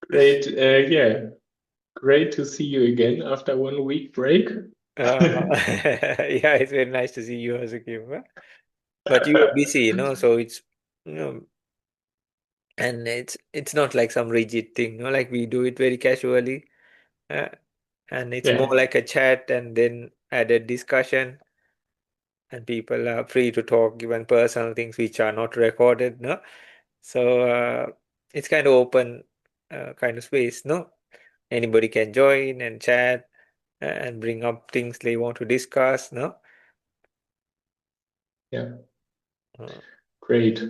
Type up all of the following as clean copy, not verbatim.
Great. Yeah, great to see you again after 1 week break. Yeah, it's very nice to see you as a gamer. But you were busy, so you know, and it's not like some rigid thing, like we do it very casually, uh, and it's more Yeah, like a chat and then added discussion, and people are free to talk even personal things which are not recorded, no? So it's kind of open kind of space, no? Anybody can join and chat and bring up things they want to discuss, no? yeah, Uh, great.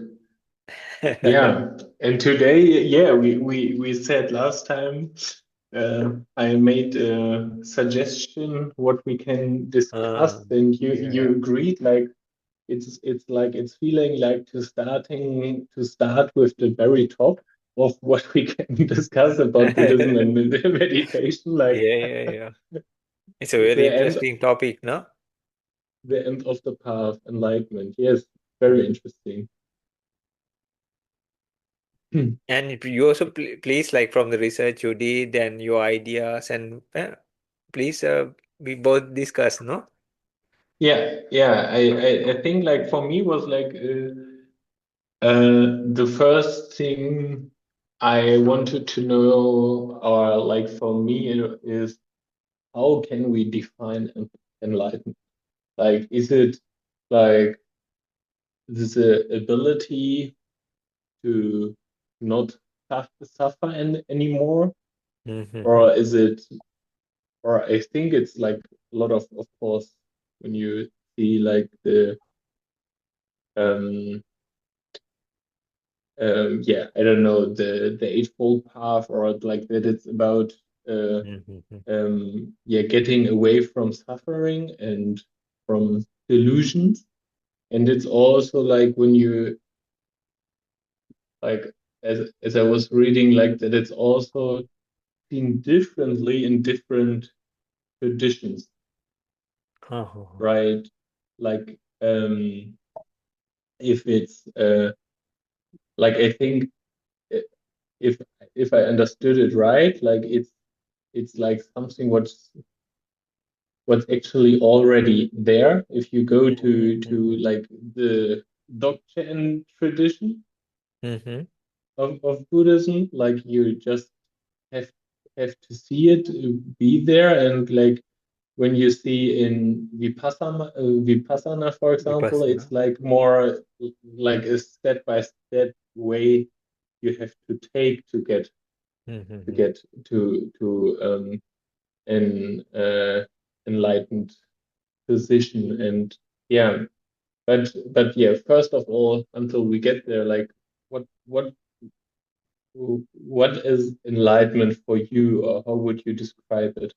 Yeah, and today, yeah, we said last time, I made a suggestion what we can uh, discuss, and you yeah. agreed. Like it's like it's feeling like to start with the very top of what we can discuss about Buddhism and meditation, like Yeah, yeah, yeah. It's a very the end interesting topic, no? the end of the path, enlightenment. Yes, very Mm. interesting. And you also please, like from the research you did and your ideas, and please, we both discuss, no? Yeah, yeah. I think like for me was like the first thing I wanted to know, or like for me, is how can we define enlightenment? Like, is it like this ability to not suffer anymore, Mm-hmm. or is it? Or I think it's like a lot of course, when you see like the um yeah, I don't know, the eightfold path, or like that it's about uh Mm-hmm. yeah, getting away from suffering and from delusions. And it's also like when you like, as I was reading, like that it's also seen differently in different traditions, Uh-huh. right? Like if it's like, I think, uh, if if I understood it right, like it's like something what's actually already there. If you go to Mm-hmm. like the Dzogchen tradition Mm-hmm. of Buddhism, like you just have have to see it, be there, and like when you see in Vipassana, for example, Vipassana. it's like more like a step by step way you have to take to Mm-hmm. get to an enlightened position. And yeah, but yeah, first of all, until we get there, like what what what is enlightenment for you, or how would you describe it?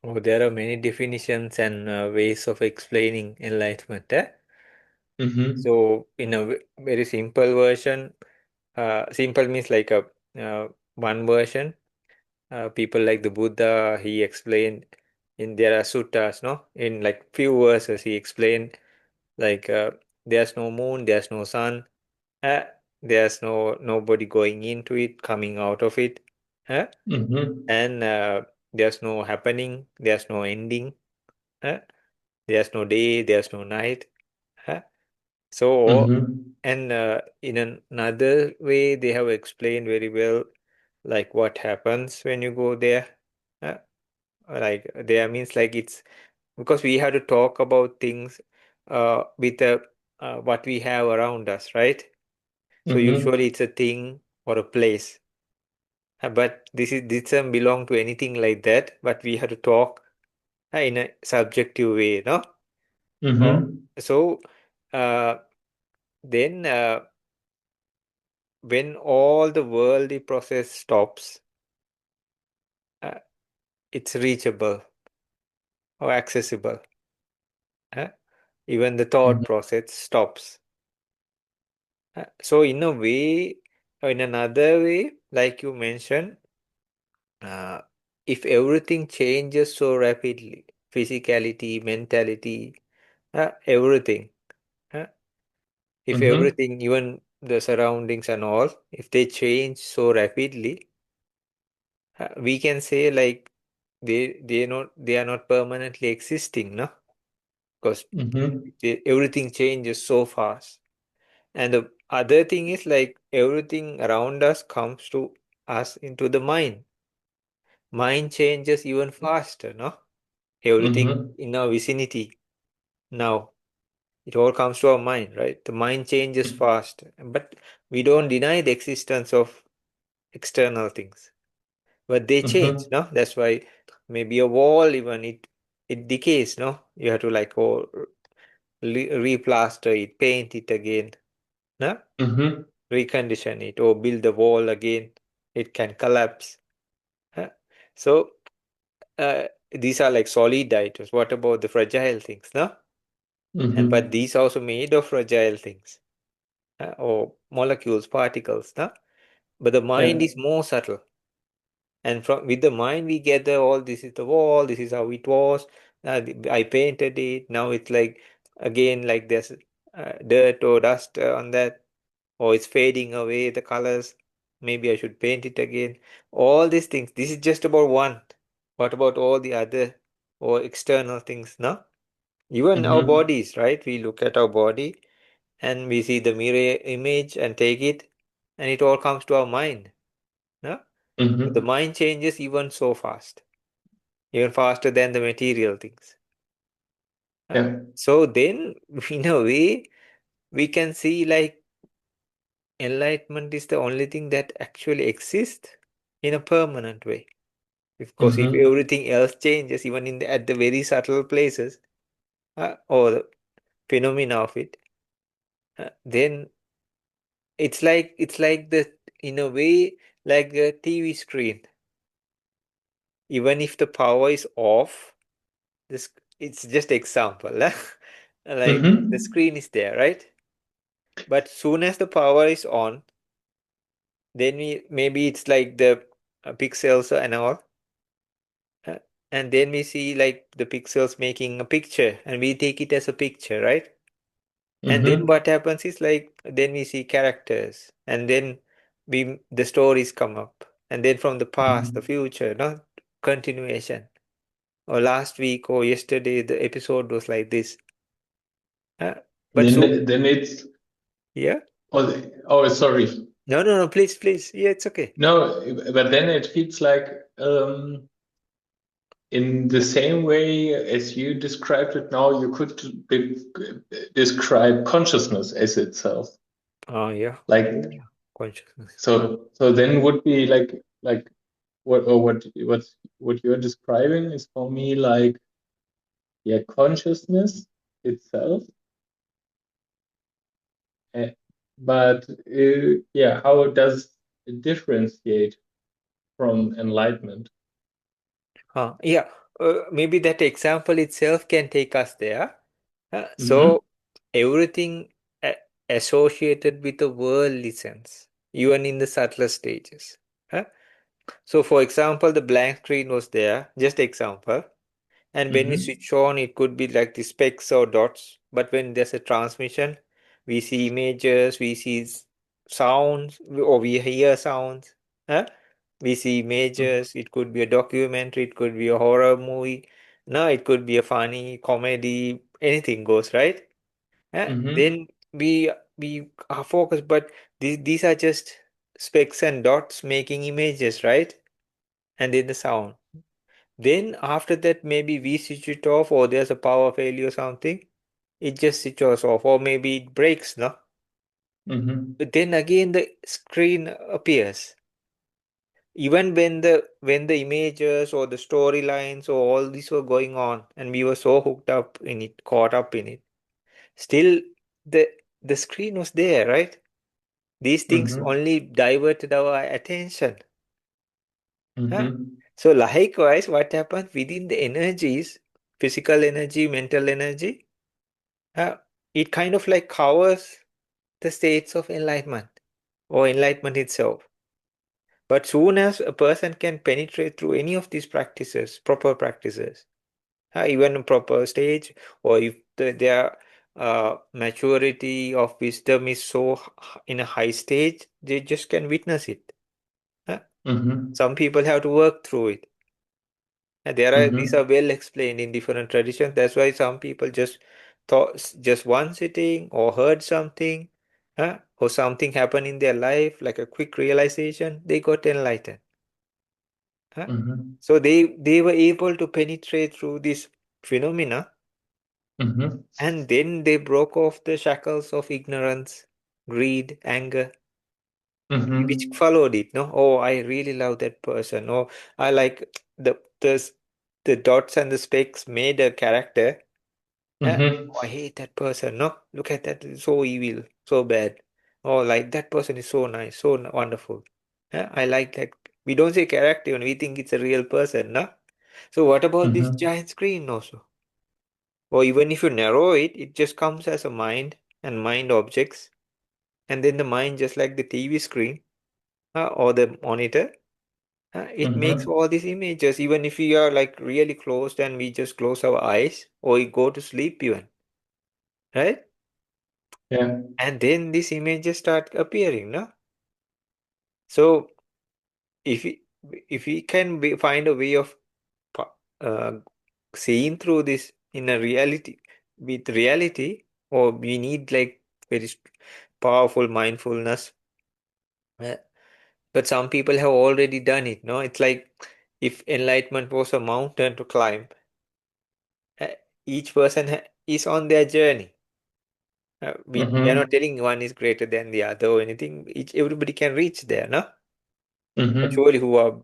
Oh, there are many definitions and ways of explaining enlightenment. Mm-hmm. So, in a very simple version, simple means like a one version. People like the Buddha, he explained in there are suttas, no? In like few verses, he explained like there's no moon, there's no sun, uh, there's nobody going into it, coming out of it, uh, Mm-hmm. and there's no happening, there's no ending, uh, there's no day, there's no night. uh. So, Mm-hmm. and in another way, they have explained very well, like what happens when you go there. Uh, like there means like it's because we have to talk about things with what we have around us, right? So Mm-hmm. usually it's a thing or a place. But this doesn't belong to anything like that. But we have to talk in a subjective way, no? Uh, Mm-hmm. so uh, then when all the worldly process stops, uh, it's reachable or accessible. uh, Even the thought Mm-hmm. process stops. So in a way, or in another way, like you mentioned, uh, if everything changes so rapidly, physicality, mentality, everything, uh, if Mm-hmm. everything, even the surroundings and all, if they change so rapidly, we can say like they are not permanently existing, no? Because Mm-hmm. everything changes so fast. And the other thing is like everything around us comes to us into the mind. Mind changes even faster, no? Everything Mm-hmm. in our vicinity now, it all comes to our mind, right? The mind changes fast, but we don't deny the existence of external things, but they change, Mm-hmm. no? That's why maybe a wall even it decays, no? You have to like replaster it, paint it again, no? Mm-hmm. Recondition it or build the wall again. It can collapse. Huh? So these are like solid items. What about the fragile things, no? And but Mm-hmm. these also made of fragile things, or molecules, particles, no? But the mind Yeah. is more subtle. And from with the mind we gather all this is the wall, this is how it was. I painted it. Now it's like again like there's dirt or dust on that, or it's fading away the colors. Maybe I should paint it again. All these things. This is just about one. What about all the other or external things? No, even our Mm-hmm. bodies, right? We look at our body and we see the mirror image and take it, and it all comes to our mind. No, but the Mm-hmm. mind changes even so fast, even faster than the material things. Yeah. So then, in a way, we can see like enlightenment is the only thing that actually exists in a permanent way. Because if Mm-hmm. everything else changes, even in at the very subtle places, or the phenomena of it, then it's like the in a way like a TV screen. Even if the power is off, this it's just example. Like the Mm-hmm. screen is there, right? But soon as the power is on, then we maybe it's like the pixels and all, uh, and then we see like the pixels making a picture, and we take it as a picture, right? And then Mm-hmm. what happens is like then we see characters, and then we the stories come up, and then from the past, the Mm-hmm. future, no continuation. Or last week or yesterday, the episode was like this. Uh, but so Then it's yeah, sorry. no, no, no, please, please, yeah, it's okay. No, but then it feels like in the same way as you described it now, you could describe consciousness as itself. Oh yeah, Like consciousness. so then would be like what you're describing is for me like yeah consciousness itself. Uh, but yeah, how does it differentiate from enlightenment? Yeah, maybe that example itself can take us there. Mm-hmm. So everything associated with the worldly sense, even in the subtler stages. Huh? So, for example, the blank screen was there, just example. And when we Mm-hmm. switch on, it could be like the specks or dots. But when there's a transmission, we see images, we see sounds, or we hear sounds. Huh? We see images. It could be a documentary, it could be a horror movie. No, it could be a funny comedy. Anything goes, right? Mm-hmm. Then we are focused, but these are just specks and dots making images, right? And then the sound. Then after that, maybe we switch it off, or there's a power failure or something. It just switches off, or maybe it breaks, no? Mm-hmm. But then again, the screen appears. Even when the images or the storylines or all these were going on, and we were so hooked up in it, caught up in it, still the the screen was there, right? These things Mm-hmm. only diverted our attention. Huh? Mm-hmm. So likewise, what happens within the energies, physical energy, mental energy, uh, it kind of like covers the states of enlightenment or enlightenment itself. But soon as a person can penetrate through any of these practices, proper practices, even a proper stage, or if they are maturity of wisdom is so in a high stage, they just can witness it. Huh? Mm-hmm. Some people have to work through it. And these Mm-hmm. are well explained in different traditions. That's why some people just thought just one sitting or heard something, or something happened in their life, like a quick realization, they got enlightened. Huh? Mm-hmm. So they were able to penetrate through this phenomena, Mm-hmm. and then they broke off the shackles of ignorance, greed, anger, which Mm-hmm. followed it. No, oh, I really love that person. Oh, I like the dots and the specks made a character. Mm-hmm. Oh, I hate that person. No, look at that. It's so evil, so bad. Oh, like that person is so nice, so wonderful. I like that. We don't say character when we think it's a real person. No. So what about this Mm-hmm. giant screen also? Or even if you narrow it, it just comes as a mind and mind objects, and then the mind, just like the TV screen or the monitor, it makes Mm-hmm. all these images. Even if we are like really closed and we just close our eyes or we go to sleep, even, right? Yeah. And then these images start appearing, no? So if we if we can find a way of pa- uh, seeing through this in a reality with reality, or we need like very powerful mindfulness. uh, but some people have already done it, no? It's like if enlightenment was a mountain to climb, uh, each person is on their journey. We are not Mm-hmm. telling one is greater than the other or anything. Everybody can reach there, no? Mm-hmm. Surely who are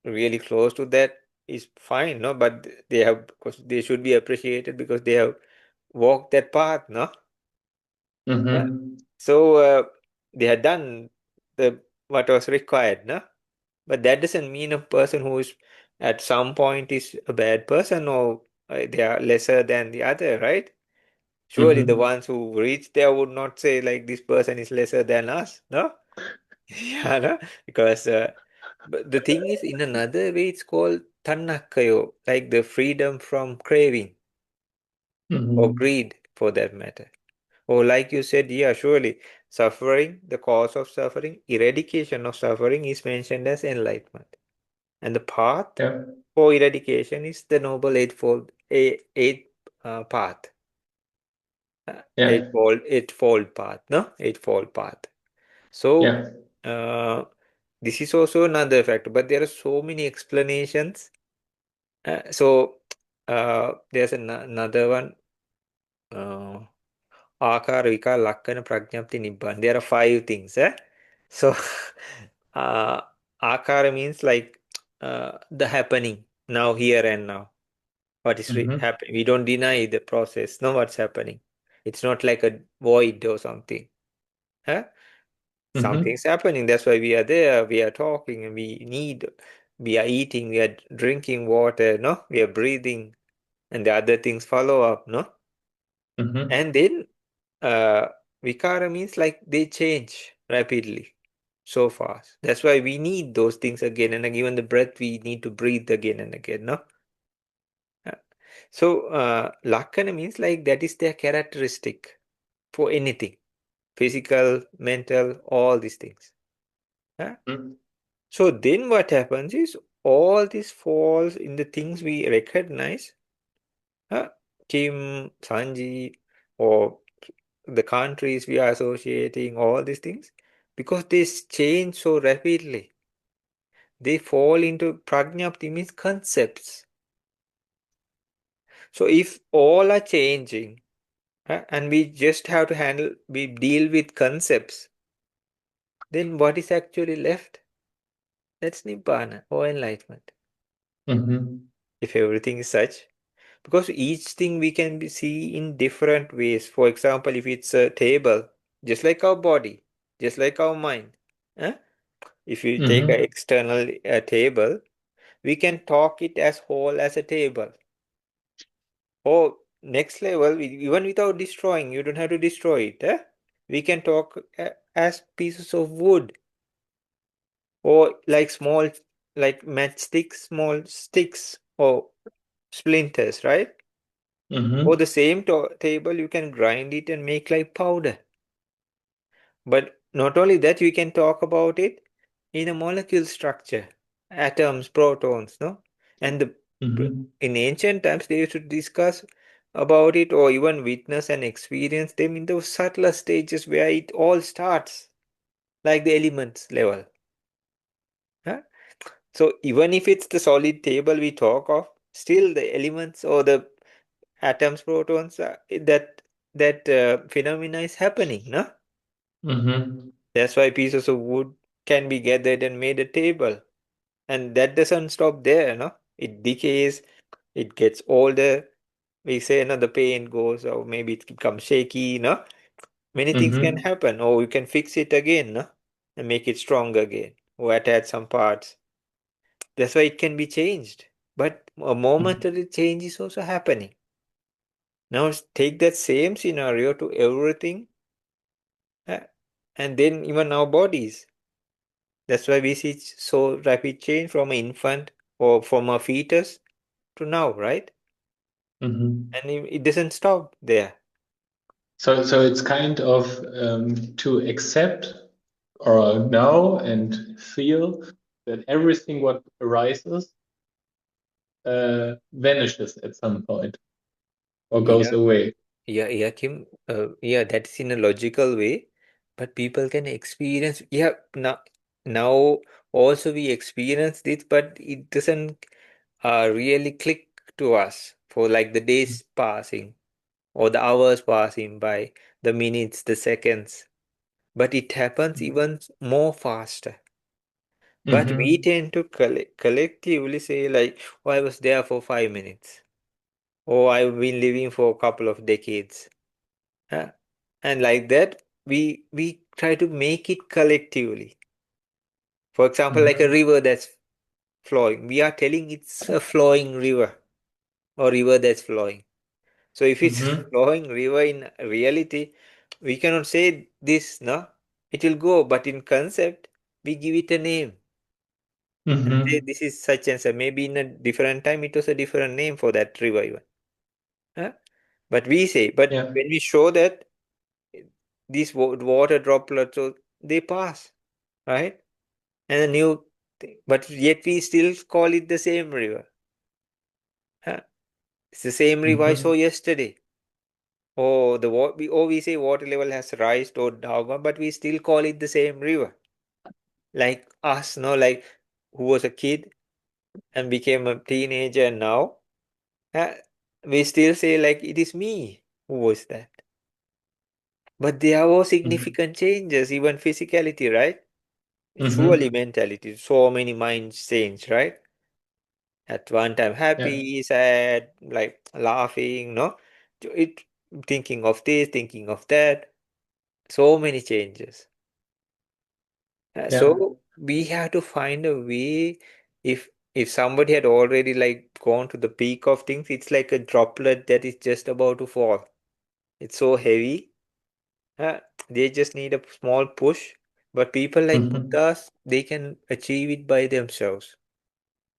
really close to that is fine, no? But they have, because they should be appreciated because they have walked that path, no? Yeah. Mm-hmm. So they had done the what was required, no? But that doesn't mean a person who is at some point is a bad person, or they are lesser than the other, right? Surely the Mm-hmm. ones who reach there would not say like this person is lesser than us, no? Yeah, no? Because but the thing is, in another way, it's called tannakayo, like the freedom from craving or Mm-hmm. greed, for that matter. Or like you said, yeah, surely suffering, the cause of suffering, eradication of suffering is mentioned as enlightenment. And the path Yeah. for eradication is the Noble Eight path, Yeah. eightfold path, no? Eightfold path. So, Yeah. uh, this is also another factor, but there are so many explanations. There's another one. Uh, Akara, Vikara, Lakkana, Prajnapti, Nibbana. There are five things. So, uh, Akara means like the happening now, here and now. What is Mm-hmm. happening? We don't deny the process. No, what's happening? It's not like a void or something. Huh? Mm-hmm. Something's happening. That's why we are there. We are talking, and we are eating, we are drinking water. No, we are breathing, and the other things follow up. No, Mm-hmm. and then uh, vikara means like they change rapidly, so fast. That's why we need those things again and again. Even the breath, we need to breathe again and again. No, Uh, so lakkhana means like that is their characteristic for anything, physical, mental, all these things. Huh? So then what happens is all this falls in the things we recognize, huh? Kim, Sanji, or the countries we are associating, all these things, because they change so rapidly. They fall into prajnapti, means concepts. So if all are changing, and we just have to we deal with concepts, then what is actually left? That's nibbana or enlightenment. Mm-hmm. If everything is such, because each thing we can see in different ways. For example, if it's a table, just like our body, just like our mind, eh? If you take an Mm-hmm. external table, we can talk it as whole as a table. Or next level, even without destroying, you don't have to destroy it. We can talk as pieces of wood, or like small, like matchsticks, small sticks or splinters, right? Or Mm-hmm. the same table, you can grind it and make like powder. But not only that, we can talk about it in a molecule structure, atoms, protons, no? And Mm-hmm. in ancient times, they used to discuss about it or even witness and experience them in those subtler stages where it all starts, like the elements level. Huh? So even if it's the solid table we talk of, still the elements or the atoms, protons, that phenomena is happening, no? Mm-hmm. That's why pieces of wood can be gathered and made a table. And that doesn't stop there, no? It decays, it gets older. We say, no, the paint goes, or maybe it becomes shaky, no? Many things can Mm-hmm. happen, or you can fix it again, no? And make it strong again, or attach some parts. That's why it can be changed. But a momentary change is also happening. Now take that same scenario to everything, uh, and then even our bodies. That's why we see so rapid change from an infant or from a fetus to now, right? Mm-hmm. And it doesn't stop there. So it's kind of to accept or know and feel that everything what arises vanishes at some point or goes Yeah, away. yeah, Kim. Yeah, that's in a logical way, but people can experience. Yeah, now also we experience this, but it doesn't really click to us for like the days passing or the hours passing by, the minutes, the seconds. But it happens even more faster. But we Mm-hmm. tend to collectively say like, "Oh, I was there for 5 minutes," or "I've been living for a couple of decades," huh? And like that, we try to make it collectively. For example, like a Mm-hmm. river that's flowing, we are telling it's a flowing river or river that's flowing. So if it's Mm-hmm. flowing river in reality, we cannot say this, no? It will go, but in concept, we give it a name and say Mm-hmm. this is such and such. Maybe in a different time, it was a different name for that river even. Huh? But we say, but Yeah. when we show that these water droplets, so they pass, right? And a new thing, but yet we still call it the same river. Huh? It's the same river I saw Mm-hmm. yesterday. Oh, we say water level has risen or down, but we still call it the same river. Like us, no, like who was a kid and became a teenager and now, uh, we still say like it is me who was that. But there were significant changes, even physicality, right? Surely Mm-hmm. mentality, so many minds change, right? At one time Yeah. happy, sad, like laughing, no? It thinking of this, thinking of that. So many changes. Yeah. So we have to find a way. If somebody had already like gone to the peak of things, it's like a droplet that is just about to fall. It's so heavy. Uh, they just need a small push. But people like Mm-hmm. Buddhas, they can achieve it by themselves.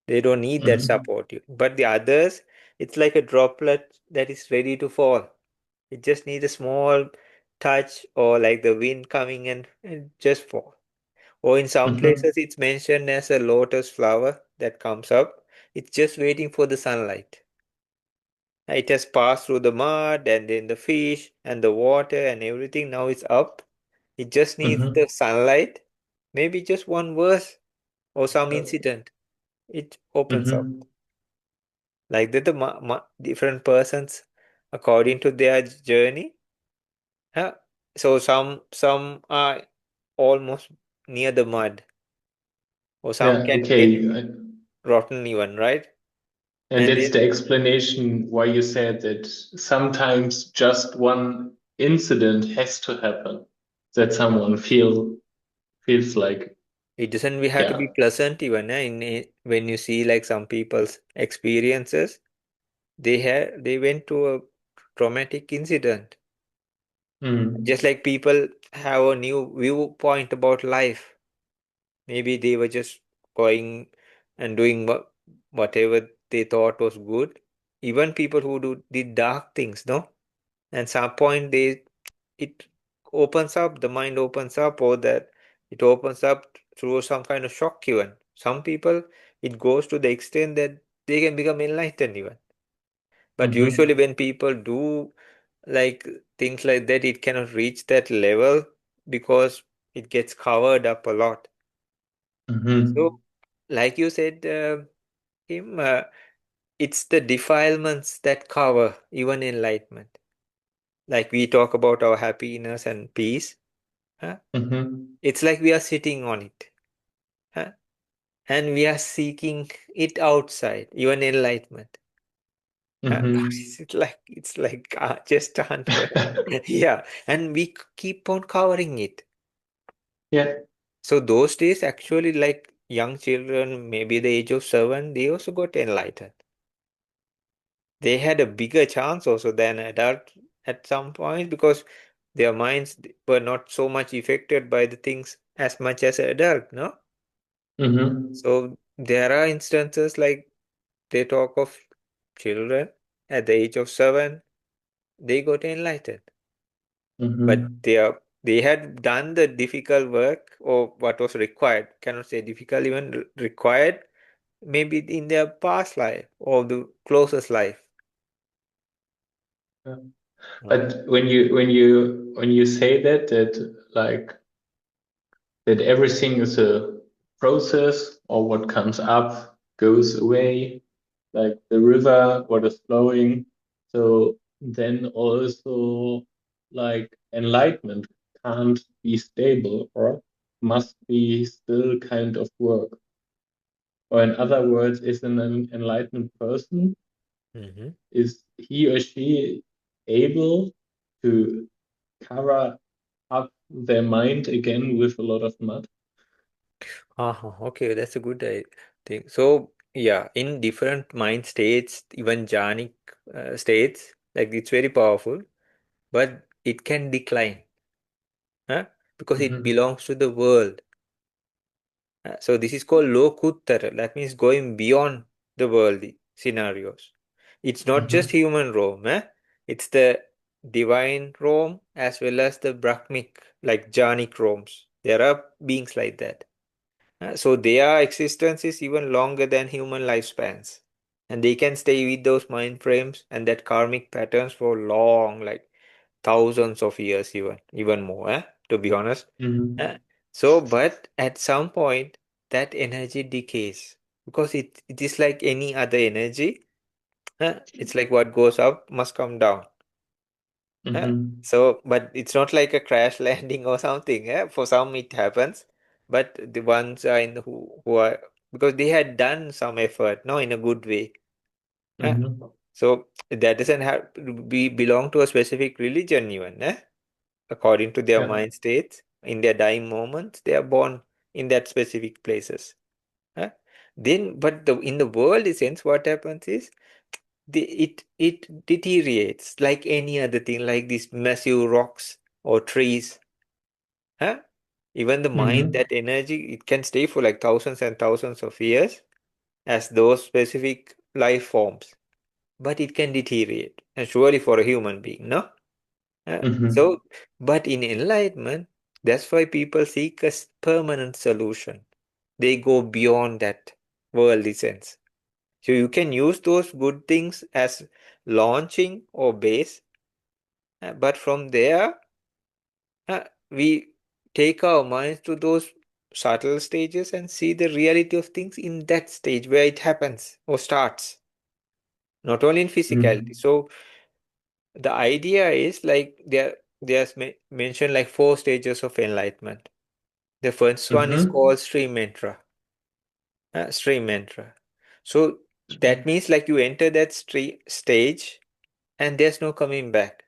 They don't need that Mm-hmm. support. But the others, it's like a droplet that is ready to fall. It just needs a small touch or like the wind coming and just fall. Or in some Mm-hmm. places, it's mentioned as a lotus flower that comes up. It's just waiting for the sunlight. It has passed through the mud and then the fish and the water and everything. Now it's up. It just needs Mm-hmm. the sunlight. Maybe just one verse or some incident. It opens up. Mm-hmm. Like that, the different persons, according to their journey. Huh? So some are almost near the mud, or some Yeah. can get Okay. rotten even, right? And And that's then the explanation why you said that sometimes just one incident has to happen that someone feels like, it doesn't we have to be yeah. pleasant even when you see like some people's experiences, they went to a traumatic incident. Mm. Just like people have a new viewpoint about life. Maybe they were just going and doing whatever they thought was good. even people who did dark things, no? And some point it opens up, the mind opens up, or that it opens up through some kind of shock even. Some people, it goes to the extent that they can become enlightened even. But Mm-hmm. usually when people do like things like that, it cannot reach that level because it gets covered up a lot. Mm-hmm. So, like you said, Kim, it's the defilements that cover even enlightenment. Like we talk about our happiness and peace, huh? Mm-hmm. It's like we are sitting on it, huh? And we are seeking it outside, even enlightenment. Huh? Mm-hmm. It's like just unheard. Yeah, and we keep on covering it. Yeah. So those days, actually, like young children, maybe the age of 7, they also got enlightened. They had a bigger chance also than adult at some point because their minds were not so much affected by the things as much as an adult, no? Mm-hmm. So there are instances like they talk of children at the age of 7, they got enlightened. But Mm-hmm. they had done the difficult work or what was required, cannot say difficult, even required maybe in their past life or the closest life. Yeah. Mm. But when you say that like that everything is a process, or what comes up goes away, like the river, what is flowing. So then also like enlightenment can't be stable, or must be still kind of work. Or in other words, is an enlightened person, Mm-hmm. is he or she able to cover up their mind again with a lot of mud? Okay, that's a good thing. So, yeah, in different mind states, even jhanic states, like it's very powerful, but it can decline, huh? Because it Mm-hmm. belongs to the world. So this is called lokuttara. That means going beyond the worldly scenarios. It's not just Mm-hmm. human realm, eh? It's the divine realm as well as the Brahmic, like jhanic realms. There are beings like that. So their existence is even longer than human lifespans. And they can stay with those mind frames and that karmic patterns for long, like thousands of years, even more, to be honest. Mm-hmm. Uh, So, but at some point, that energy decays because it is like any other energy. It's like what goes up must come down. Uh, Mm-hmm. So, but it's not like a crash landing or something. For some, it happens, but the ones are in who are because they had done some effort, no, in a good way. Uh, Mm-hmm. So that doesn't have to be belong to a specific religion, even. According to their Yeah. mind states, in their dying moments, they are born in that specific places. Huh? Then, but in the world sense, what happens is it deteriorates like any other thing, like these massive rocks or trees. Huh? Even the mind, Mm-hmm. that energy, it can stay for like thousands and thousands of years as those specific life forms, but it can deteriorate, and surely for a human being, no? Mm-hmm. So, but in enlightenment, that's why people seek a permanent solution. They go beyond that worldly sense. So you can use those good things as launching or base, but from there, we take our minds to those subtle stages and see the reality of things in that stage where it happens or starts, not only in physicality. Mm-hmm. So the idea is like there's mentioned like 4 stages of enlightenment. The first one is Mm-hmm. called stream mantra. Stream mantra. So that means like you enter that stage and there's no coming back.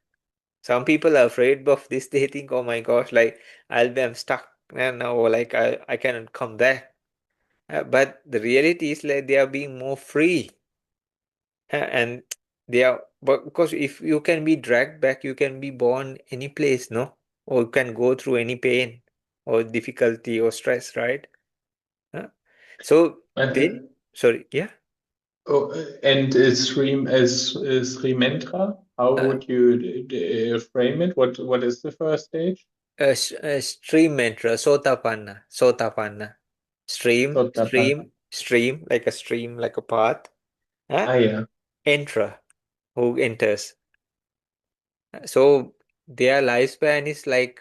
Some people are afraid of this. They think, oh my gosh, like I'm stuck and now, or like I cannot come back. But the reality is like they are being more free. And they are, but because if you can be dragged back, you can be born any place, no? Or you can go through any pain or difficulty or stress, right? Huh? So I then, think sorry, yeah. Oh, and Sri Mantra, how Uh, would you frame it? What is the first stage? Stream mantra, Sotapanna, Sotapanna. Sotapanna. Stream, like a stream, like a path. Huh? Ah, yeah. Entra, who enters. So their lifespan is like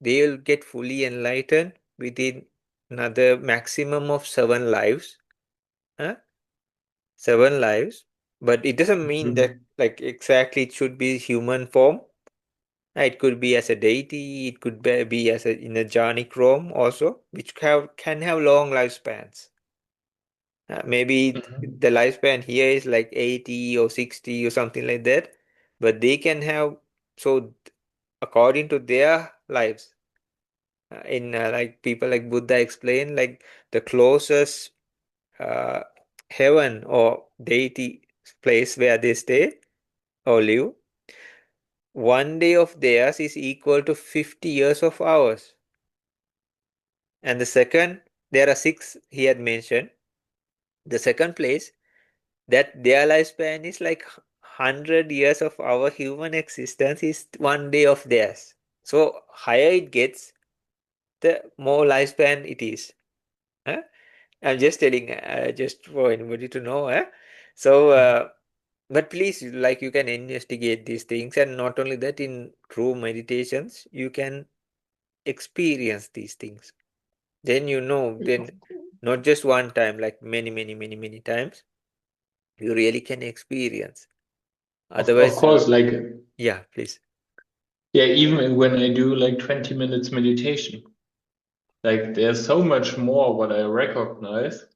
they'll get fully enlightened within another maximum of 7 lives. Huh? 7 lives. But it doesn't mean that Mhm. like exactly it should be human form. It could be as a deity, it could be as a in a jhanic realm also, which can have long lifespans. Maybe Mhm. the lifespan here is like 80 or 60 or something like that, but they can have, so according to their lives, in like people like Buddha explained, like the closest uh, heaven or deity place where they stay or live, one day of theirs is equal to 50 years of ours. And the second, there are six he had mentioned. The second place, that their lifespan is like 100 years of our human existence is one day of theirs. So higher it gets, the more lifespan it is. Huh? I'm just telling, just for anybody to know. So, Mhm. but please, like you can investigate these things, and not only that, in true meditations, you can experience these things. Then then not just one time, like many, many, many, many times, you really can experience. Of Otherwise, course, like yeah, please. yeah, even when I do like 20 minutes meditation, like there's so much more what I recognize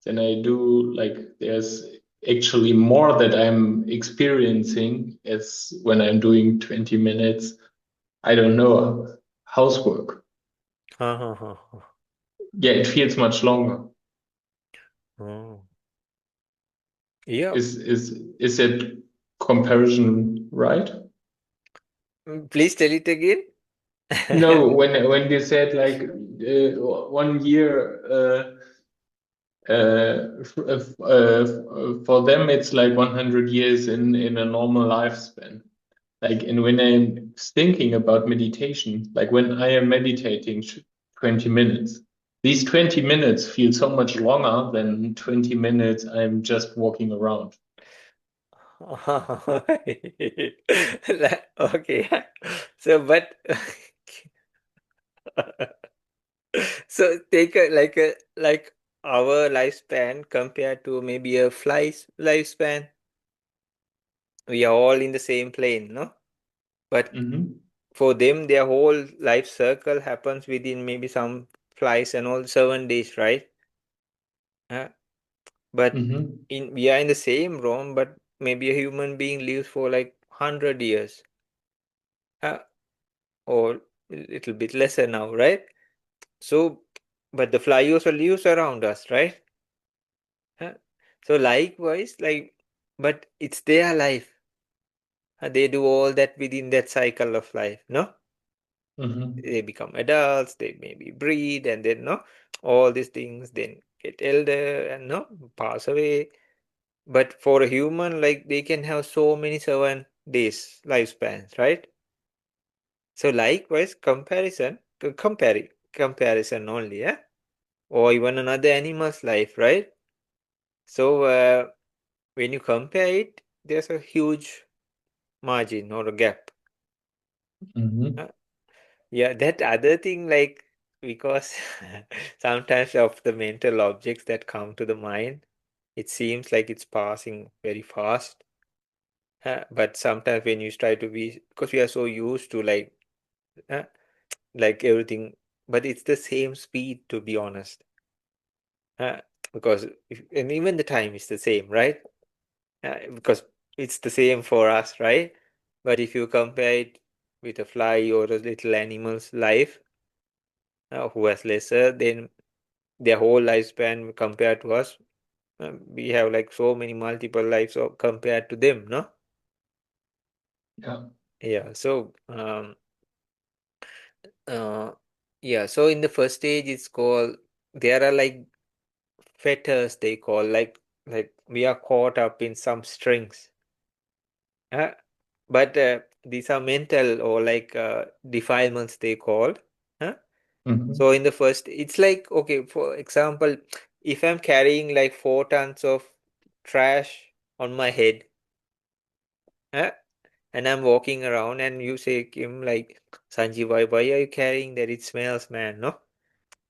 than I do. Like there's actually more that I'm experiencing as when I'm doing 20 minutes, I don't know, housework. Ha, ha, ha, ha. Yeah, it feels much longer. Oh. Yeah. Is that comparison right? Please tell it again. No, when you said like 1 year for them it's like 100 years in a normal lifespan. Like, and when I'm thinking about meditation, like when I am meditating 20 minutes, these 20 minutes feel so much longer than 20 minutes I'm just walking around. Okay. So, but so take like our lifespan compared to maybe a fly's lifespan. We are all in the same plane, no? But Hmm. for them, their whole life circle happens within maybe some flies and all 7 days, right? Uh, but Hmm. in we are in the same room, but maybe a human being lives for like 100 years, uh, or a little bit lesser now, right? So, but the fly also lives around us, right? Uh, so likewise, like, but it's their life. They do all that within that cycle of life, no? Hmm. They become adults, they maybe breed, and then no, all these things then get elder and no, pass away. But for a human, like they can have so many 7 days lifespans, right? So likewise, comparison only, yeah, or even another animal's life, right? So when you compare it, there's a huge margin or a gap. Hmm. Uh, Yeah, that other thing, like, because sometimes of the mental objects that come to the mind, it seems like it's passing very fast. But sometimes when you try to be, because we are so used to uh, like everything, but it's the same speed, to be honest. Uh, because and even the time is the same, right? Because it's the same for us, right? But if you compare it with a fly or a little animal's life, who has lesser, then their whole lifespan compared to us, we have like so many multiple lives compared to them, no? Yeah. Yeah. So uh yeah, so in the first stage it's called, there are like fetters they call, like like we are caught up in some strings. Uh, but these are mental or like defilements they called. Huh? Mm-hmm. So in the first, it's like, okay, for example, if I'm carrying like 4 tons of trash on my head, huh? And I'm walking around and you say, Kim, like, Sanji, why are you carrying that? It smells, man, no?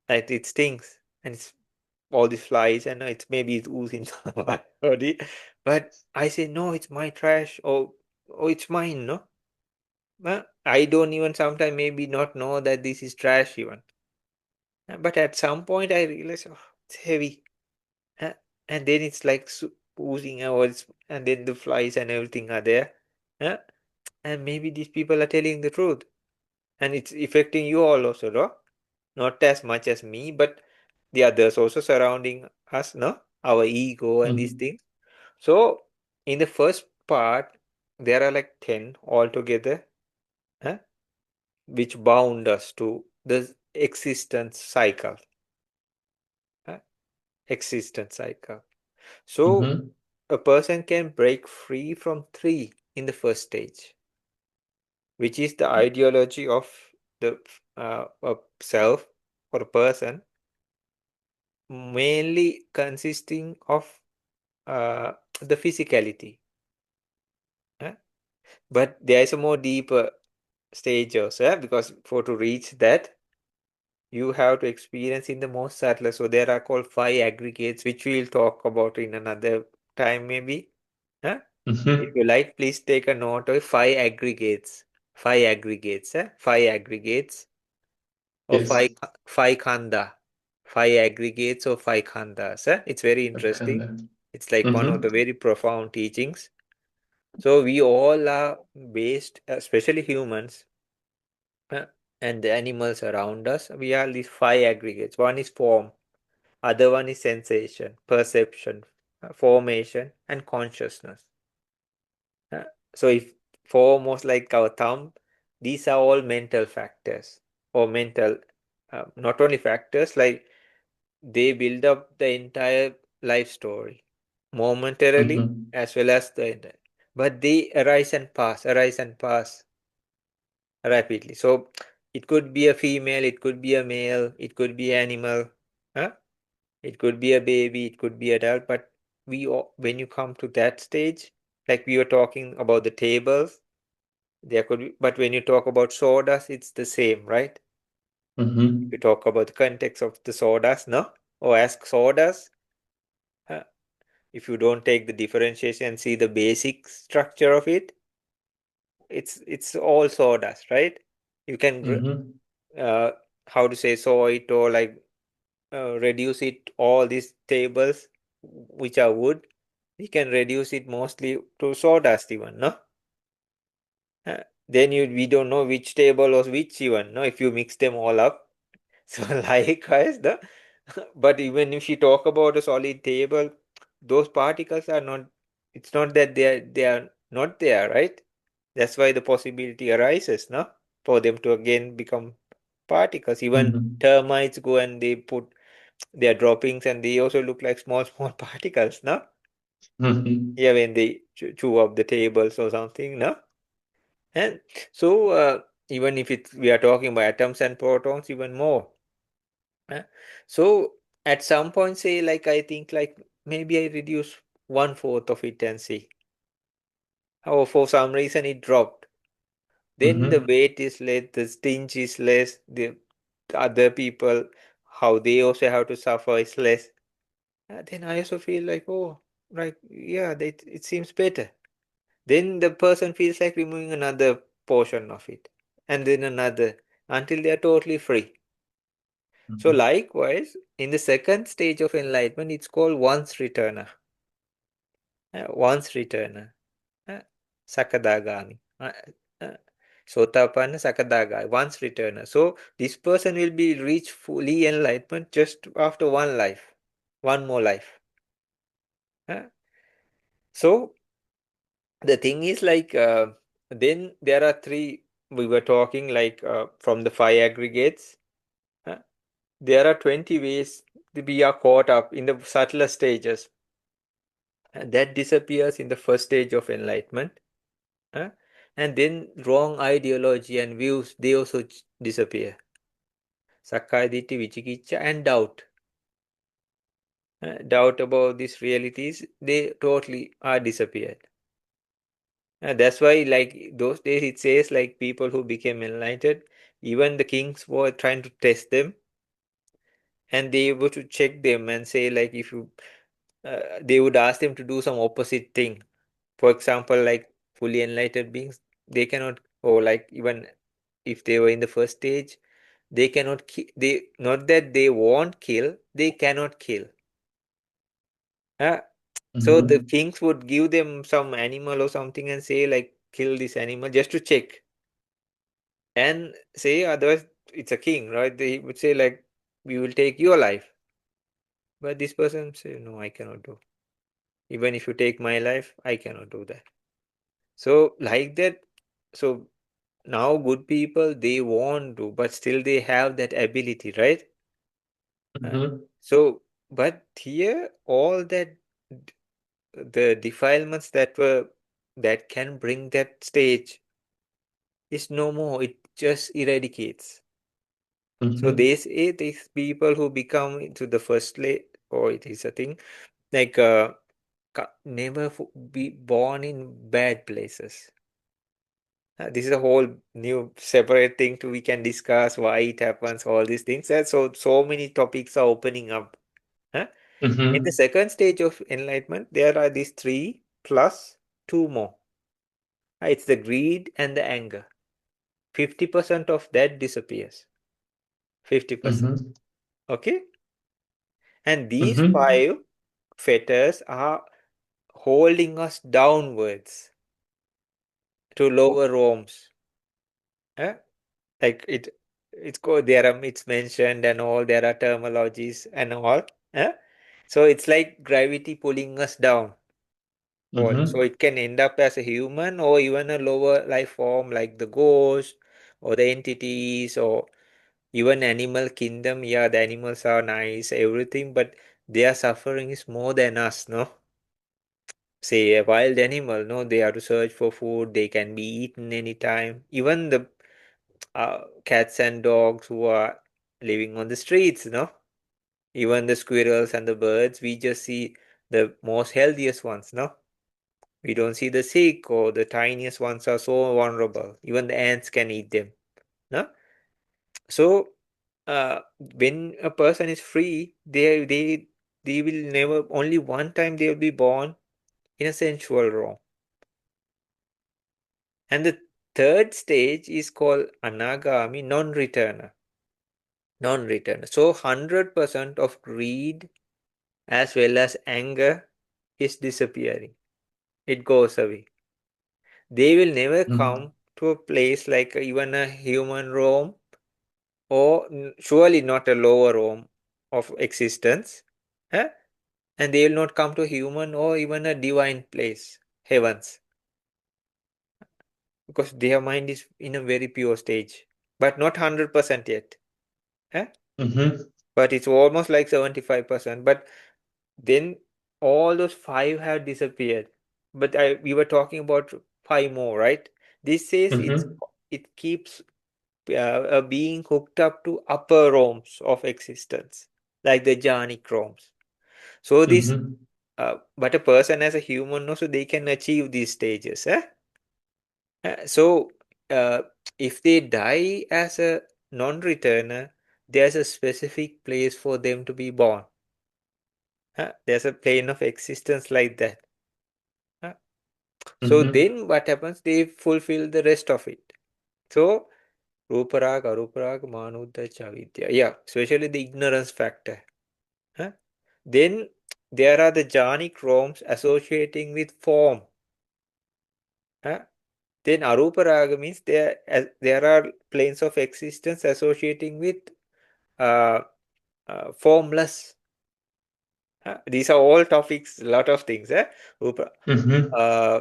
Like it stinks. And it's all these flies and it's maybe it's oozing my body. But I say, no, it's my trash. Oh, it's mine, no? I don't even sometimes maybe not know that this is trash even. But at some point I realize, oh, it's heavy. Uh, and then it's like oozing out, and then the flies and everything are there. Uh, and maybe these people are telling the truth. And it's affecting you all also, no? Not as much as me, but the others also surrounding us, no? Our ego and these Mm-hmm. things. So in the first part, there are like 10 altogether, huh? Which bound us to the existence cycle. Huh? Existence cycle. So Mm-hmm. a person can break free from three in the first stage, which is the ideology of the of self or a person, mainly consisting of uh, the physicality. eh? But there is a more deeper stage also, because for to reach that, you have to experience in the most subtle. So there are called five aggregates, which we'll talk about in another time maybe. Huh? If Mm-hmm. you like, please take a note of five aggregates. Five aggregates, five aggregates or Yes. five khanda. Five aggregates or five khandas. It's very I interesting. can. It's like one of Mm-hmm. the very profound teachings. So we all are based, especially humans, uh, and the animals around us. We are these five aggregates. One is form, other one is sensation, perception, formation, and consciousness. Uh, So if foremost like our thumb, these are all mental factors or mental, not only factors, like they build up the entire life story momentarily Mm-hmm. as well as but they arise and pass rapidly. So it could be a female, it could be a male, it could be animal, huh? It could be a baby, it could be adult, but when you come to that stage, like we were talking about the tables, there could be, but when you talk about sawdust, it's the same, right? If Mm-hmm. you talk about the context of the sawdust, no? Or ask sawdust, uh, if you don't take the differentiation and see the basic structure of it, it's all sawdust, right? You can Mm-hmm. uh, how to say saw it or like reduce it all these tables which are wood, we can reduce it mostly to sawdust even, no? Then we don't know which table was which even, no, if you mix them all up. So likewise, but even if you talk about a solid table, those particles are not. It's not that they are not there, right? That's why the possibility arises, no, for them to again become particles. Even Mm-hmm. termites go and they put their droppings, and they also look like small small particles, no? Mm-hmm. Yeah, when they chew up the tables or something, no? And so even if we are talking about atoms and protons, even more. Uh, So at some point, say like I think like maybe I reduce one-fourth of it and see. Or for some reason it dropped. Then the Mm-hmm. weight is less, the stench is less, the other people, how they also have to suffer is less. Then I also feel like, oh, right, yeah, it seems better. Then the person feels like removing another portion of it, and then another, until they are totally free. So Mm-hmm. likewise, in the second stage of enlightenment, it's called once returner. Once returner. uh, Sakadagami. Uh, Sotapanna Sakadagami. Once returner. So this person will be reach fully enlightenment just after one life. One more life. Uh, So the thing is like then there are three we were talking like from the five aggregates. uh, there are 20 ways we are caught up in the subtler stages. That disappears in the first stage of enlightenment. Huh? And then wrong ideology and views, they also disappear. Sakkaya Ditthi, Vichikicha, and doubt. Doubt about these realities, they totally are disappeared. That's why, like those days, it says like people who became enlightened, even the kings were trying to test them, and they were to check them and say like if you, they would ask them to do some opposite thing. For example, like fully enlightened beings, they cannot, or like even if they were in the first stage, they cannot kill. They not that they won't kill, they cannot kill. Uh, so the Mm-hmm. kings would give them some animal or something and say like kill this animal just to check and say otherwise it's a king, right? They would say like we will take your life, but this person say no, I cannot do. Even if you take my life, I cannot do that. So like that, so now good people they won't do, but still they have that ability, right? Uh, Mm-hmm. so but here all that the defilements that were that can bring that stage is no more. It just eradicates. So Mm-hmm. they say these people who become into the first lay, or it is a thing like never be born in bad places. This is a whole new separate thing to we can discuss why it happens, all these things. And so many topics are opening up. Huh? In the Mm-hmm. second stage of enlightenment, there are these three plus two more. It's the greed and the anger. 50% of that disappears. 50%. Mm-hmm. Okay? And these Mm-hmm. five fetters are holding us downwards to lower realms. Huh? Like it's called there are it's mentioned and all there are terminologies and all. Huh? So it's like gravity pulling us down. All. So Mm-hmm. it can end up as a human or even a lower life form like the ghost or the entities or even animal kingdom. Yeah, the animals are nice, everything, but their suffering is more than us, no? Say a wild animal, no, they have to search for food, they can be eaten anytime. Even the cats and dogs who are living on the streets, no? Even the squirrels and the birds, we just see the most healthiest ones, no? We don't see the sick or the tiniest ones are so vulnerable. Even the ants can eat them, no? So, when a person is free, they will never only one time they will be born in a sensual realm. And the third stage is called anagami, non-returner. Non-returner. So 100% of greed as well as anger is disappearing. It goes away. They will never Mm-hmm. come to a place like even a human realm or surely not a lower realm of existence. Huh? And they will not come to human or even a divine place, heavens, because their mind is in a very pure stage, but not 100% yet. Huh? Mm-hmm. But it's almost like 75%. But then all those five have disappeared. But we were talking about five more, right? This says Mm-hmm. it keeps a being hooked up to upper realms of existence, like the jhanic realms. So this, Mm-hmm. but a person as a human also they can achieve these stages. Eh? So uh, if they die as a non-returner, there's a specific place for them to be born. There's a plane of existence like that. Uh, So Mm-hmm. then what happens? They fulfill the rest of it. So Ruparag, Aruparag, Manudha, Chavidya. Yeah, especially the ignorance factor. Huh? Then there are the jhanic realms associating with form. Huh? Then Aruparaga means there are planes of existence associating with uh, formless. These are all topics, lot of things. Rupa, Mm-hmm. uh,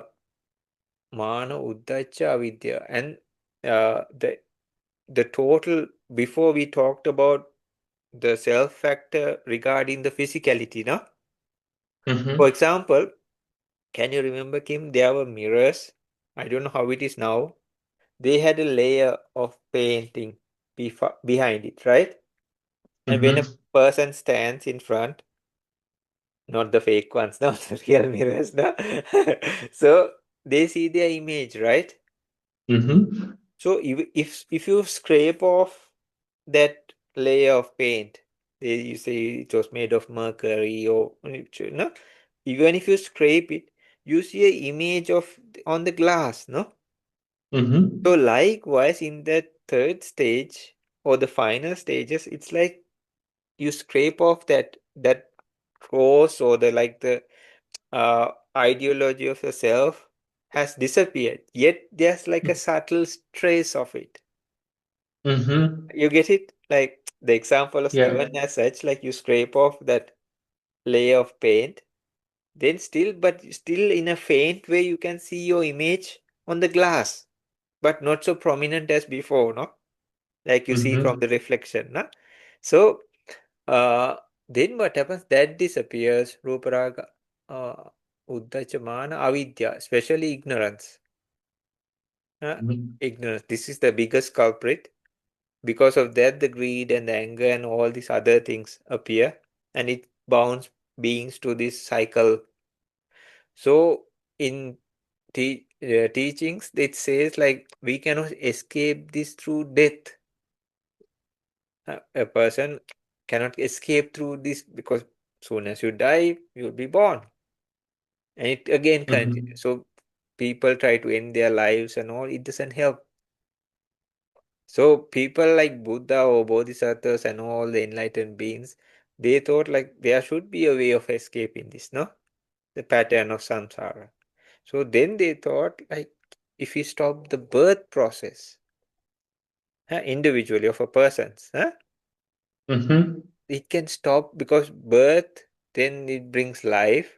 Mana, Uddhacha, Avidya. And the total, before we talked about the self factor regarding the physicality, no? For Mm-hmm. example, Can you remember, Kim? There were mirrors. I don't know how it is now. They had a layer of painting behind it, right? And when a Mm-hmm. person stands in front, not the fake ones, not the real mirrors, no. So they see their image, right? Mm-hmm. So if you scrape off that layer of paint, you say it was made of mercury or no, even if you scrape it, you see a image of on the glass, no. So Mm-hmm. likewise, in that third stage or the final stages, it's like you scrape off that cross or the like the ideology of yourself has disappeared. Yet there's like a subtle trace of it. Mm-hmm. You get it? Like the example was Yeah. given as such, like you scrape off that layer of paint, then still, but still in a faint way, you can see your image on the glass, but not so prominent as before, no? Like you see from Mm-hmm. the reflection, no? So, uh, then what happens? That disappears, Ruparaga, uh, Uddachamana, Avidya, especially ignorance. Mm-hmm. Ignorance. This is the biggest culprit. Because of that, the greed and the anger and all these other things appear, and it bounds beings to this cycle. So, in teachings, it says like we cannot escape this through death. A person cannot escape through this because soon as you die, you'll be born, and it again Mm-hmm. continues. So, people try to end their lives and all. It doesn't help. So people like Buddha or Bodhisattvas and all the enlightened beings, they thought like there should be a way of escaping this, no? The pattern of samsara. So then they thought like if we stop the birth process individually of a person's, Mm-hmm. it can stop because birth, then it brings life,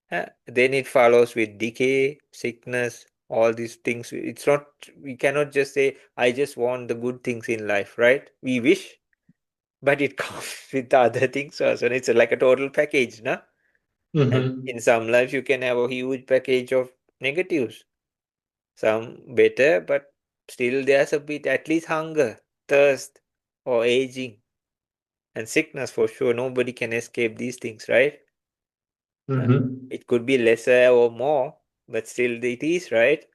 then it follows with decay, sickness, all these things. It's not, we cannot just say, I just want the good things in life, right? We wish, but it comes with the other things also. It's like a total package, no? And Mm-hmm. in some lives, you can have a huge package of negatives. Some better, but still there's a bit, at least hunger, thirst, or aging, and sickness for sure. Nobody can escape these things, right? Uh, Mm-hmm. it could be lesser or more, but still it is, right?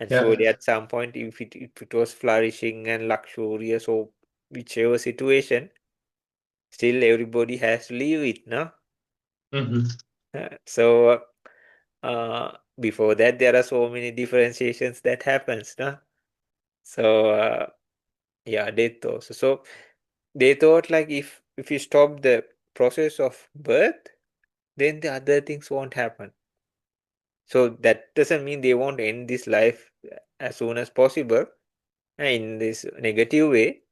And Yeah. surely at some point, if it was flourishing and luxurious or whichever situation, still everybody has to leave it, no? Mm-hmm. So before that, there are so many differentiations that happens, no? So yeah, death also. So they thought like if you stop the process of birth, then the other things won't happen. So that doesn't mean they won't end this life as soon as possible in this negative way.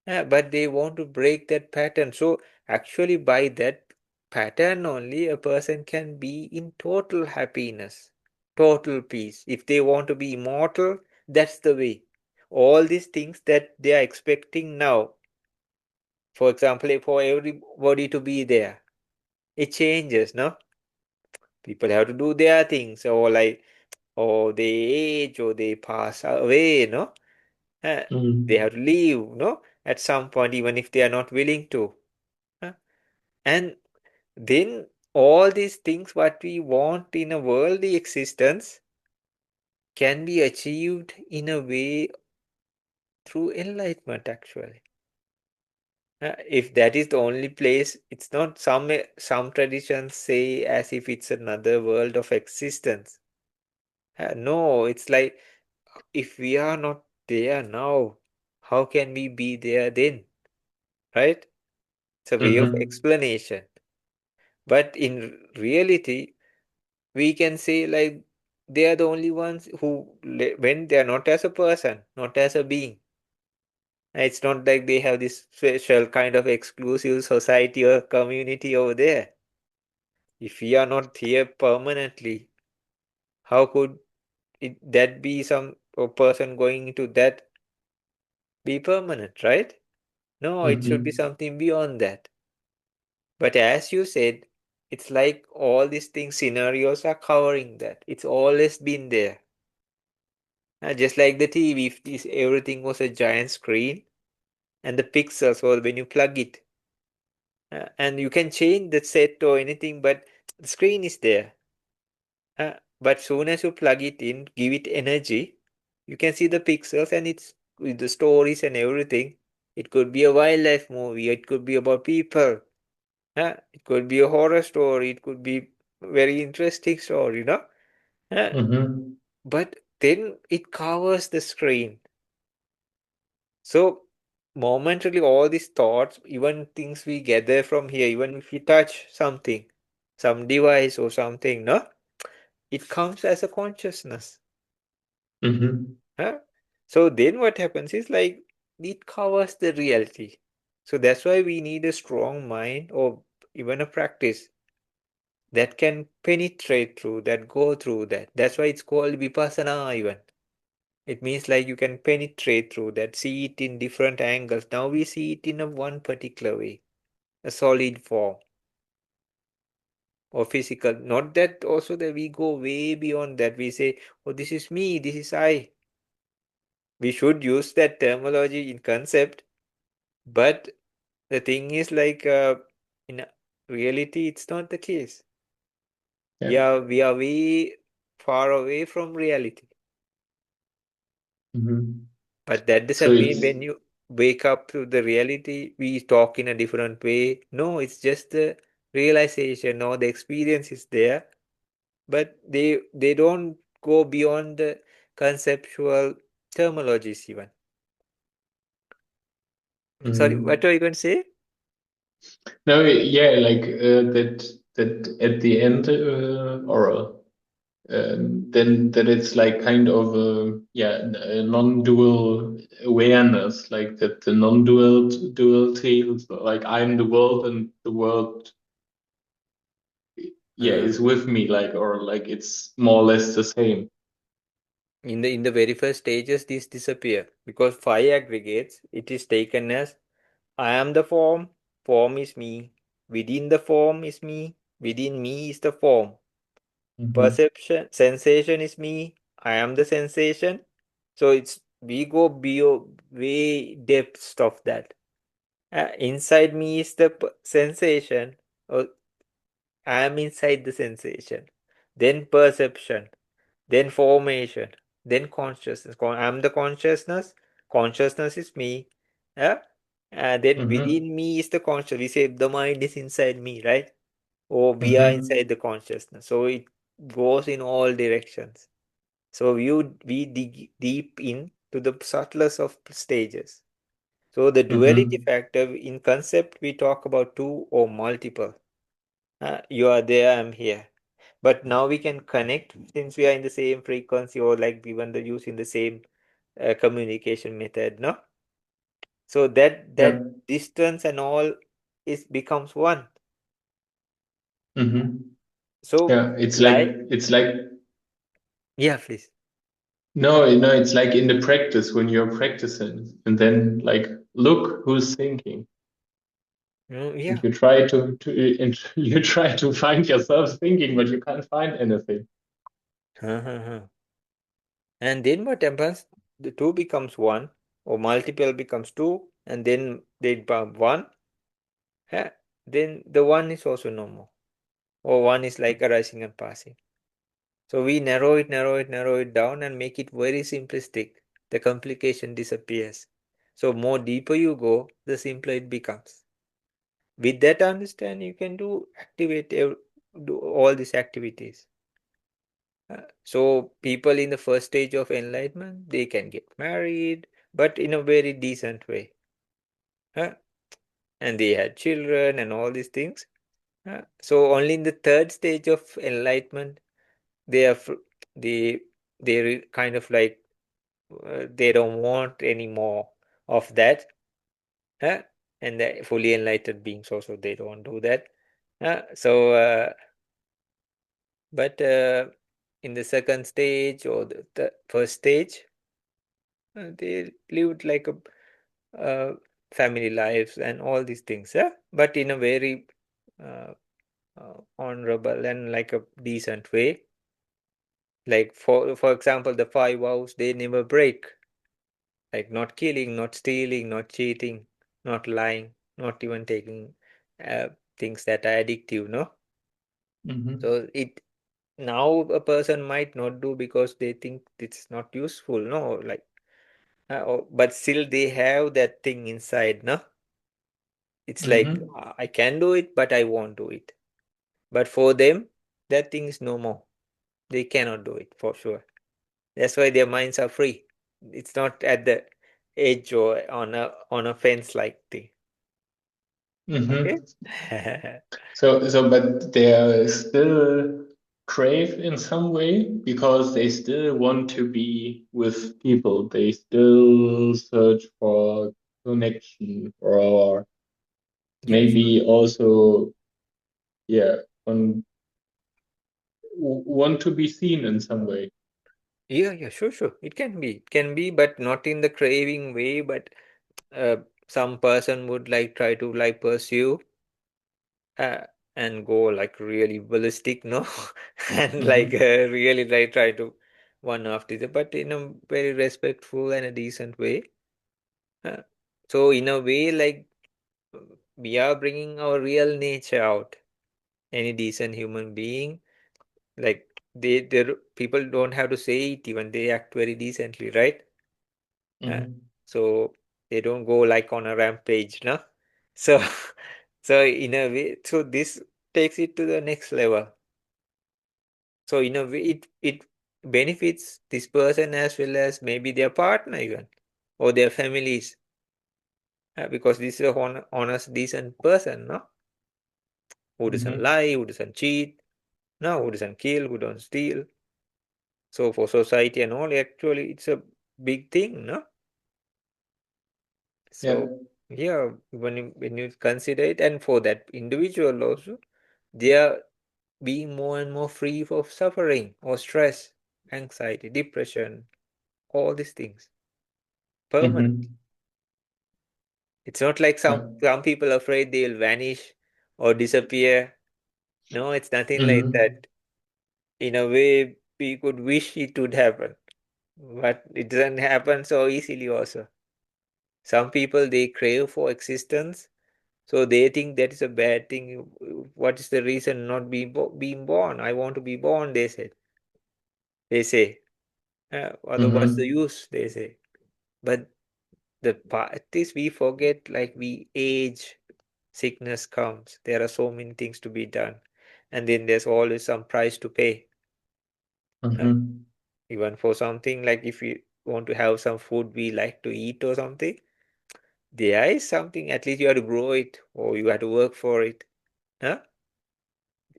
But they want to break that pattern. So actually, by that pattern only, a person can be in total happiness, total peace. If they want to be immortal, that's the way. All these things that they are expecting now, for example, for everybody to be there, it changes, no? People have to do their things, or like, or they age, or they pass away, no? Uh, they Mm-hmm. have to leave, no? At some point, even if they are not willing to. Uh, And then all these things what we want in a worldly existence can be achieved in a way through enlightenment actually. If that is the only place, it's not some traditions say as if it's another world of existence. No, it's like if we are not there now, how can we be there then? Right? It's a way of Mm-hmm. explanation. But in reality, we can say like they are the only ones who when they are not as a person, not as a being. It's not like they have this special kind of exclusive society or community over there. If we are not here permanently, how could that be some a person going into that be permanent, right? No, it should be Mm-hmm. something beyond that. But as you said, It's like all these things, scenarios are covering that. It's always been there. Just like the TV, if everything was a giant screen and the pixels, or when you plug it, and you can change the set or anything, but the screen is there. But soon as you plug it in, give it energy, you can see the pixels, and it's with the stories and everything. It could be a wildlife movie, it could be about people, it could be a horror story, it could be very interesting story, Uh, Mm-hmm. but then it covers the screen. So momentarily, all these thoughts, even things we gather from here, even if we touch something, some device or something, no, it comes as a consciousness. Mm-hmm. Huh? So then what happens is like it covers the reality. So that's why we need a strong mind or even a practice that can penetrate through that, go through that. That's why it's called vipassana even. It means like you can penetrate through that, see it in different angles. Now we see it in a one particular way, a solid form or physical. Not that also that we go way beyond that. We say, oh, this is me, this is I. We should use that terminology in concept, but the thing is like in reality, it's not the case. Yeah. We are way far away from reality. Mm-hmm. But that So doesn't mean it's when you wake up to the reality, we talk in a different way. No, it's just the realization or the experience is there, but they don't go beyond the conceptual terminologies even. Sorry, what mm-hmm. are you going to say? No, yeah, like that at the end, or then that it's like kind of a non-dual awareness, like that the non-dual duality is like I'm the world and the world, yeah, Uh, is with me, like, or like it's more or less the same. in the very first stages, these disappear because five aggregates. It is taken as I am the form, form is me. Within the form is me, within me is the form. Mm-hmm. Perception, sensation is me, I am the sensation. So it's we go beyond way depths of that. Inside me is the sensation, or I am inside the sensation. Then perception, then formation, then consciousness. I'm the consciousness, consciousness is me. Yeah? Then Mm-hmm. within me is the conscious. We say the mind is inside me, right? Or we are Mm-hmm. inside the consciousness. So it goes in all directions. So we dig deep in to the subtlest of stages. So the duality Mm-hmm. factor in concept we talk about two or multiple. You are there, I'm here. But now we can connect since we are in the same frequency or like even the using the same communication method, no? So that Yeah. distance and all is becomes one. Mm-hmm. So Yeah. like It's like yeah, please. no, it's like in the practice when you're practicing, and then like look who's thinking. And Yeah. and you try to find yourself thinking, but you can't find anything. And then what happens? The two becomes one, or multiple becomes two, and then they become one. Huh? Then the one is also no more, or one is like arising and passing. So we narrow it down, and make it very simplistic. The complication disappears. So more deeper you go, the simpler it becomes. With that understanding, you can do all these activities. So people in the first stage of enlightenment, they can get married, but in a very decent way. Huh? And they had children and all these things. So only in the third stage of enlightenment, they are they kind of like they don't want any more of that. Huh? And the fully enlightened beings also they don't do that. But in the second stage or the first stage, they lived like a family lives and all these things, but in a very uh, honorable and like a decent way. Like for example, the five vows they never break. Like not killing, not stealing, not cheating, not lying, not even taking uh, things that are addictive, no? Mm-hmm. So it now a person might not do because they think it's not useful, no? Like, but still they have that thing inside, no? It's like Mm-hmm. I can do it, but I won't do it. But for them, that thing is no more. They cannot do it for sure. That's why their minds are free. It's not at the edge or on a fence like thing. Okay. Mm-hmm. So, but they are still crave in some way because they still want to be with people. They still search for connection or Yeah, sure. maybe also, yeah, want, want to be seen in some way. Yeah, yeah, sure, sure. It can be. It can be, but not in the craving way, but uh, some person would like try to like pursue uh, and go like really ballistic, no? And like Mm-hmm. really like try to one after the, but in a very respectful and a decent way. Uh, so in a way, like we are bringing our real nature out. Any decent human being, like they people don't have to say it even they act very decently, right? Uh, Mm-hmm. so they don't go like on a rampage, no? So so in a way, so this takes it to the next level. So in a way, it benefits this person as well as maybe their partner even or their families because this is a honest, decent person, no? Who doesn't Mm-hmm. lie, who doesn't cheat, no, who doesn't kill, who don't steal. So for society and all, actually, it's a big thing, no? Yeah. So yeah, when you consider it, and for that individual also, they are being more and more free of suffering or stress, anxiety, depression, all these things permanent. Mm-hmm. It's not like Yeah. some people are afraid they'll vanish or disappear. No, it's nothing like Mm-hmm. that. In a way, we could wish it would happen, but it doesn't happen so easily also. Some people they crave for existence, so they think that is a bad thing. What is the reason not being born? I want to be born, they said. They say. Otherwise, the Mm-hmm. use, they say. But the part is we forget, like we age, sickness comes. There are so many things to be done, and then there's always some price to pay. Uh, Mm-hmm. even for something like if you want to have some food we like to eat or something, there is something. At least you have to grow it or you have to work for it. Huh?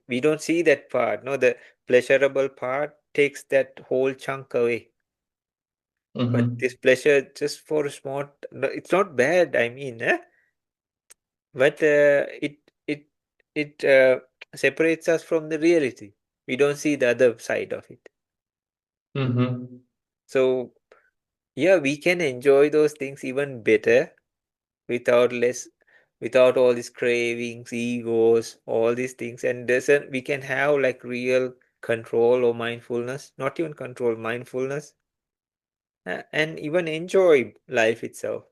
We don't see that part. No, the pleasurable part takes that whole chunk away. But Mm-hmm. this pleasure just for a small, no, it's not bad. I mean, but it separates us from the reality. We don't see the other side of it. Mm-hmm. So yeah, we can enjoy those things even better without less, without all these cravings, egos, all these things, and doesn't we can have like real control or mindfulness, not even control, mindfulness, and even enjoy life itself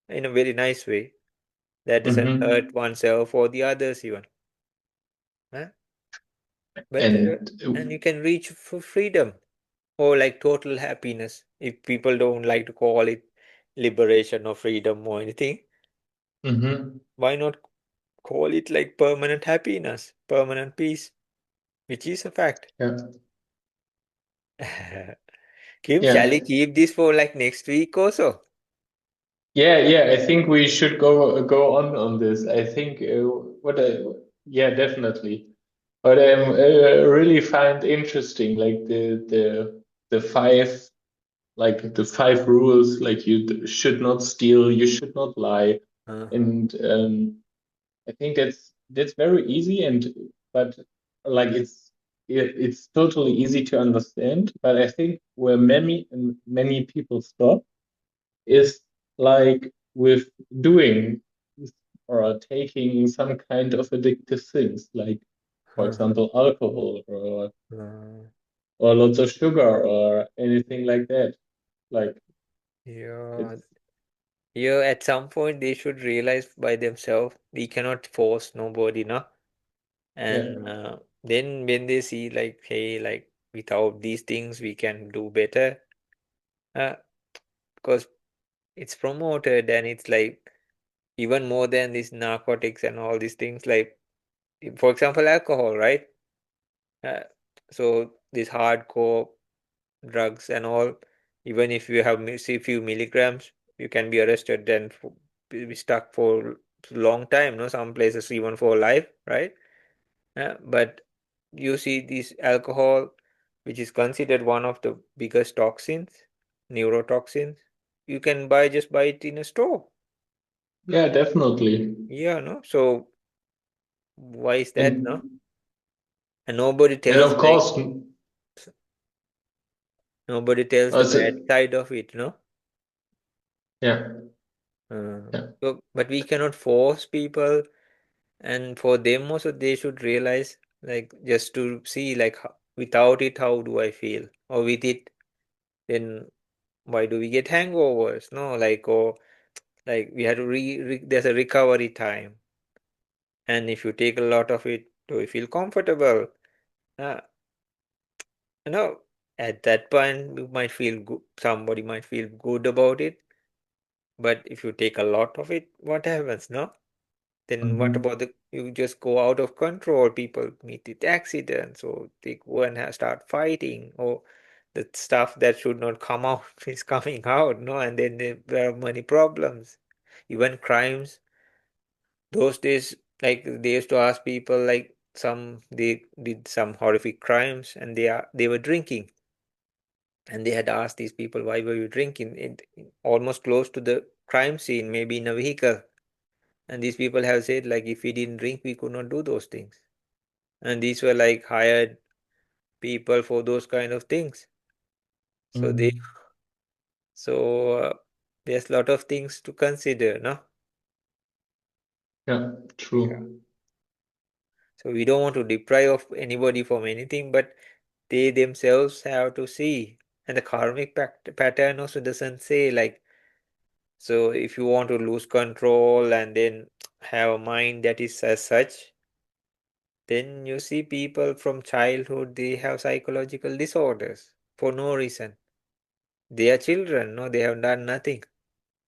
in a very nice way that doesn't Mm-hmm. hurt oneself or the others even. Huh? But And and you can reach for freedom or like total happiness if people don't like to call it liberation or freedom or anything. mm-hmm. Why not call it like permanent happiness, permanent peace, which is a fact. Yeah. Kim, shall we Yeah. keep this for like next week also? Yeah, yeah, I think we should go on this. I think what I yeah, definitely. What I really find interesting, like the five like the five rules, like you should not steal, you should not lie, Uh-huh. and I think that's very easy and but like it's totally easy to understand. But I think where many people stop is like with doing or taking some kind of addictive things, like, for example, alcohol or lots of sugar or anything like that. Like Yeah, it's yeah, at some point they should realize by themselves we cannot force nobody, no? yeah, And then when they see like, hey, like without these things we can do better, uh, because it's promoted and it's like even more than these narcotics and all these things, like for example, alcohol, right? Uh, so these hardcore drugs and all, even if you have see few milligrams, you can be arrested and be stuck for long time, no? Some places even for life, right? But you see this alcohol, which is considered one of the biggest toxins, neurotoxins, you can buy it in a store. yeah, definitely. Yeah, no? So why is that, no? And And nobody and tells of like course, nobody tells the bad also, side of it, no? yeah, yeah. But we cannot force people, and for them also they should realize, like just to see like without it how do I feel, or with it then why do we get hangovers, no? Like, or like we have to there's a recovery time, and if you take a lot of it, do you feel comfortable? uh, you know, at that point you might feel good, somebody might feel good about it, but if you take a lot of it, what happens, no? Then what Hmm. about you just go out of control, people meet with accidents, or they go and start fighting, or the stuff that should not come out is coming out, no? And then there are many problems, even crimes. Those days, like they used to ask people, like some they did some horrific crimes and they were drinking, and they had asked these people, why were you drinking? Almost close to the crime scene, maybe in a vehicle. And these people have said, like, if we didn't drink, we could not do those things. And these were like hired people for those kind of things. So they, Hmm. so there's a lot of things to consider, no? Yeah, Yeah. true. So we don't want to deprive of anybody from anything, but they themselves have to see. And the karmic pattern also doesn't say like, so if you want to lose control and then have a mind that is as such, then you see people from childhood, they have psychological disorders for no reason. They are children, no, they have done nothing.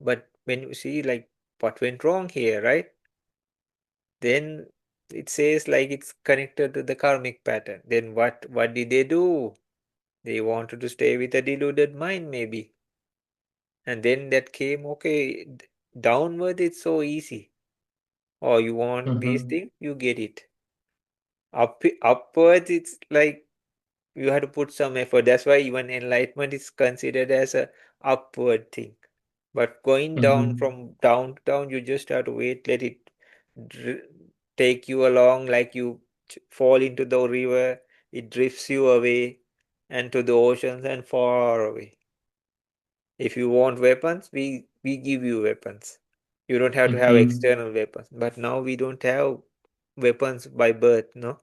But when you see like what went wrong here, right? Then it says like it's connected to the karmic pattern. Then what did they do? They wanted to stay with a deluded mind, maybe. And then that came, okay, downward it's so easy. Oh, you want these Hmm. things, you get it. Upwards, it's like you have to put some effort. That's why even enlightenment is considered as a upward thing. But going down Hmm. from down to down, you just have to wait, let it dr- take you along, like you fall into the river, it drifts you away and to the oceans and far away. If you want weapons, we give you weapons. You don't have to have Hmm. external weapons. But now we don't have weapons by birth, no?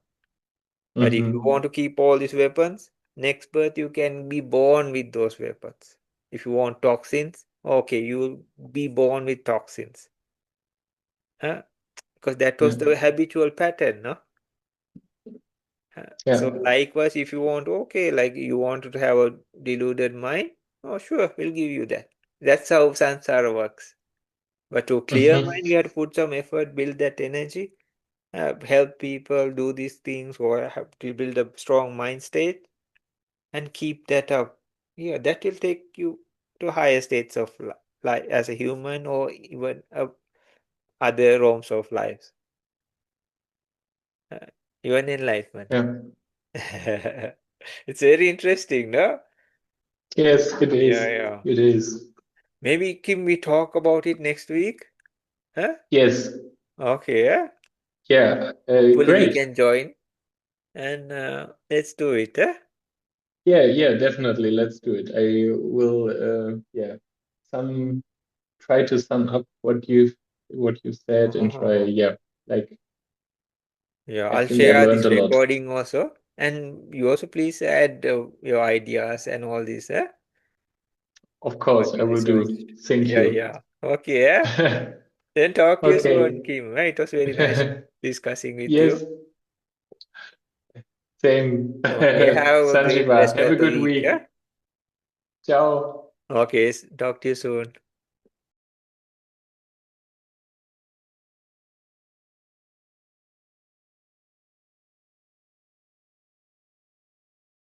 But if you Hmm. want to keep all these weapons, next birth you can be born with those weapons. If you want toxins, okay, you will be born with toxins. Huh? Because that was Yeah, the habitual pattern, no? yeah. So likewise, if you want, okay, like you wanted to have a deluded mind, oh sure, we'll give you that. That's how samsara works. But to clear Hmm. mind, we have to put some effort, build that energy, help people do these things, or have to build a strong mind state and keep that up. Yeah, that will take you to higher states of life as a human, or even other realms of lives, uh, even enlightenment. Yeah. It's very interesting, no? Yes, it Yeah, is. yeah. It is. Maybe can we talk about it next week? Huh? Yes. Okay, yeah. Yeah. Hopefully we Great. can join and let's do it, huh? Yeah, yeah, definitely. Let's do it. I will, yeah, some try to sum up what you've what you said and try, yeah, like Yeah, I I'll think I share learned this a lot. recording also. And you also please add your ideas and all this, eh? Of course, I Okay, will so do. Thank yeah, you. yeah. Okay, yeah. Then talk to you soon, Okay. Kim. Right? It was very nice discussing with Yes, you. same. Okay, have a great Sanjiva, rest have a of the good week, yeah? week. Ciao. Okay, talk to you soon.